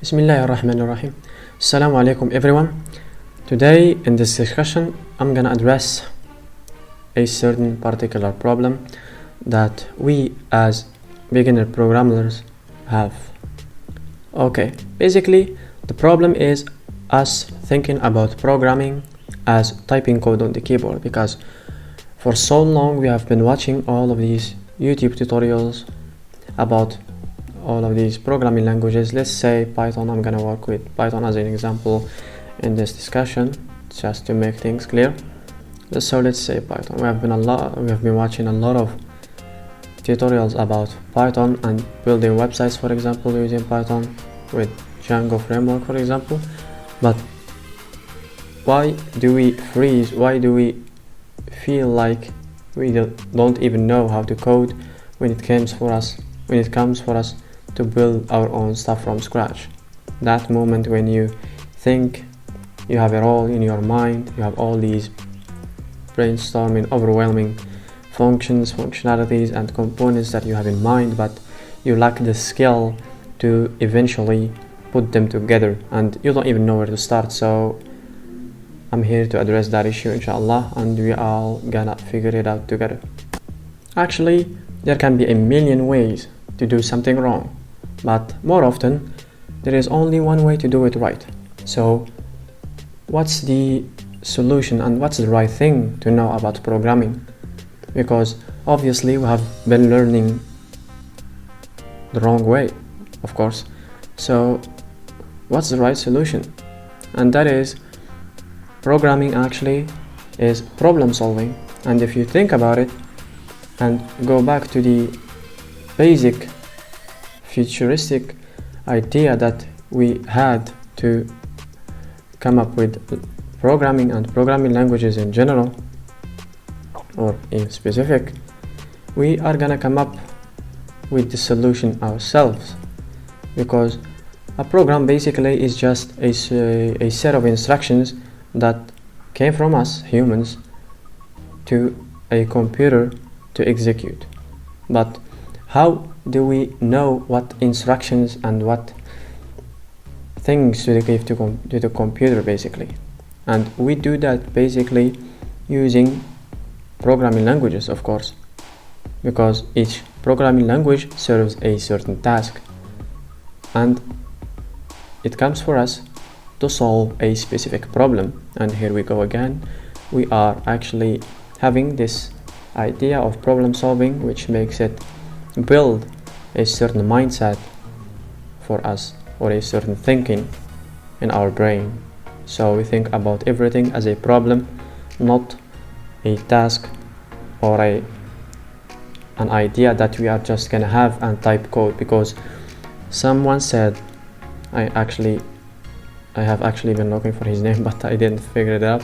Bismillahirrahmanirrahim. Assalamu alaikum everyone. Today in this discussion I'm gonna address a certain particular problem that we as beginner programmers have. Okay, basically the problem is us thinking about programming as typing code on the keyboard, because for so long we have been watching all of these YouTube tutorials about all of these programming languages. Let's say Python. I'm gonna work with Python as an example in this discussion, just to make things clear. So let's say Python. We have been watching a lot of tutorials about Python and building websites, for example, using Python with Django framework, for example. But why do we freeze? Why do we feel like we don't even know how to code when it comes for us to build our own stuff from scratch? That moment when you think you have it all in your mind, you have all these brainstorming, overwhelming functionalities and components that you have in mind, but you lack the skill to eventually put them together and you don't even know where to start. So I'm here to address that issue, inshallah, and we all gonna figure it out together. Actually, there can be a million ways to do something wrong, but more often there is only one way to do it right. So what's the solution and what's the right thing to know about programming? Because obviously we have been learning the wrong way, of course. So what's the right solution? And that is, programming actually is problem solving. And if you think about it and go back to the basic futuristic idea that we had to come up with programming and programming languages in general or in specific, we are gonna come up with the solution ourselves, because a program basically is just a set of instructions that came from us humans to a computer to execute. But how do we know what instructions and what things to give to the computer basically? And we do that basically using programming languages, of course, because each programming language serves a certain task and it comes for us to solve a specific problem. And here we go again, we are actually having this idea of problem solving, which makes it build a certain mindset for us, or a certain thinking in our brain. So we think about everything as a problem, not a task or an idea that we are just gonna have and type code. Because someone said, I have actually been looking for his name but I didn't figure it out.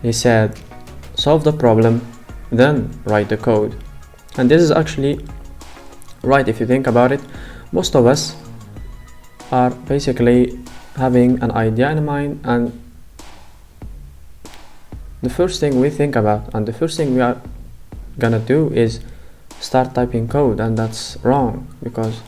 He said, solve the problem, then write the code. And this is actually right if you think about it. Most of us are basically having an idea in mind, and the first thing we think about and the first thing we are gonna do is start typing code, and that's wrong because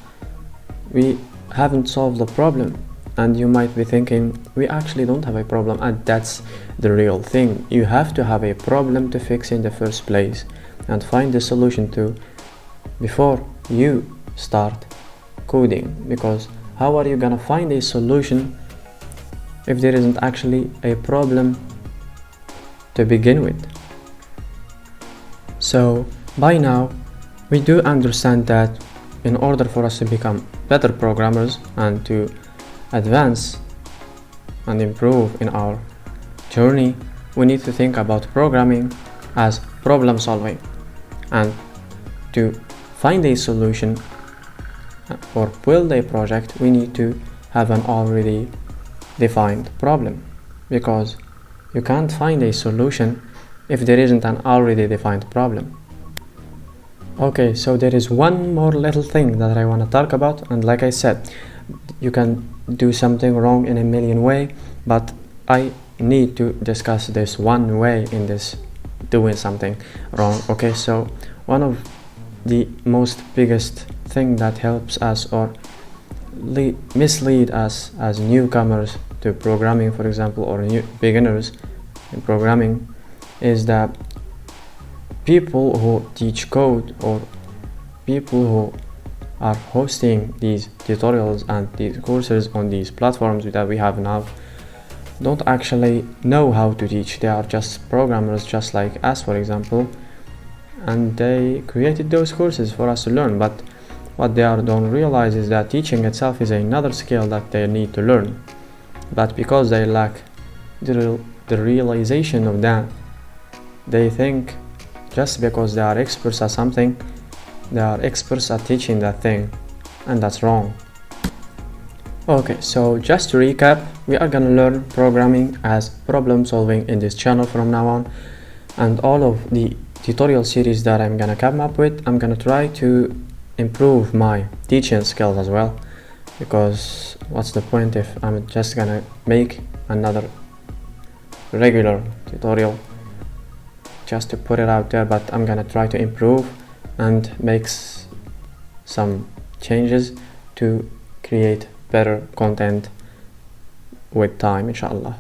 we haven't solved the problem. And you might be thinking, we actually don't have a problem, and that's the real thing. You have to have a problem to fix in the first place and find the solution to before you start coding. Because how are you gonna find a solution if there isn't actually a problem to begin with? So by now we do understand that in order for us to become better programmers and to advance and improve in our journey, we need to think about programming as problem solving, and to find a solution or build a project we need to have an already defined problem, because you can't find a solution if there isn't an already defined problem. Okay, so there is one more little thing that I want to talk about, and like I said, you can do something wrong in a million ways, but I need to discuss this one way in this doing something wrong. Okay, so one of the most biggest thing that helps us, or mislead us as newcomers to programming, for example, or new beginners in programming, is that people who teach code or people who are hosting these tutorials and these courses on these platforms that we have now don't actually know how to teach. They are just programmers just like us, for example, and they created those courses for us to learn, but what they don't realize is that teaching itself is another skill that they need to learn. But because they lack the realization of that, they think just because they are experts at something, they are experts at teaching that thing, and that's wrong. Okay, so just to recap, we are gonna learn programming as problem solving in this channel from now on, and all of the tutorial series that I'm gonna come up with, I'm gonna try to improve my teaching skills as well, because what's the point if I'm just gonna make another regular tutorial just to put it out there, but I'm gonna try to improve and make some changes to create better content with time, inshallah.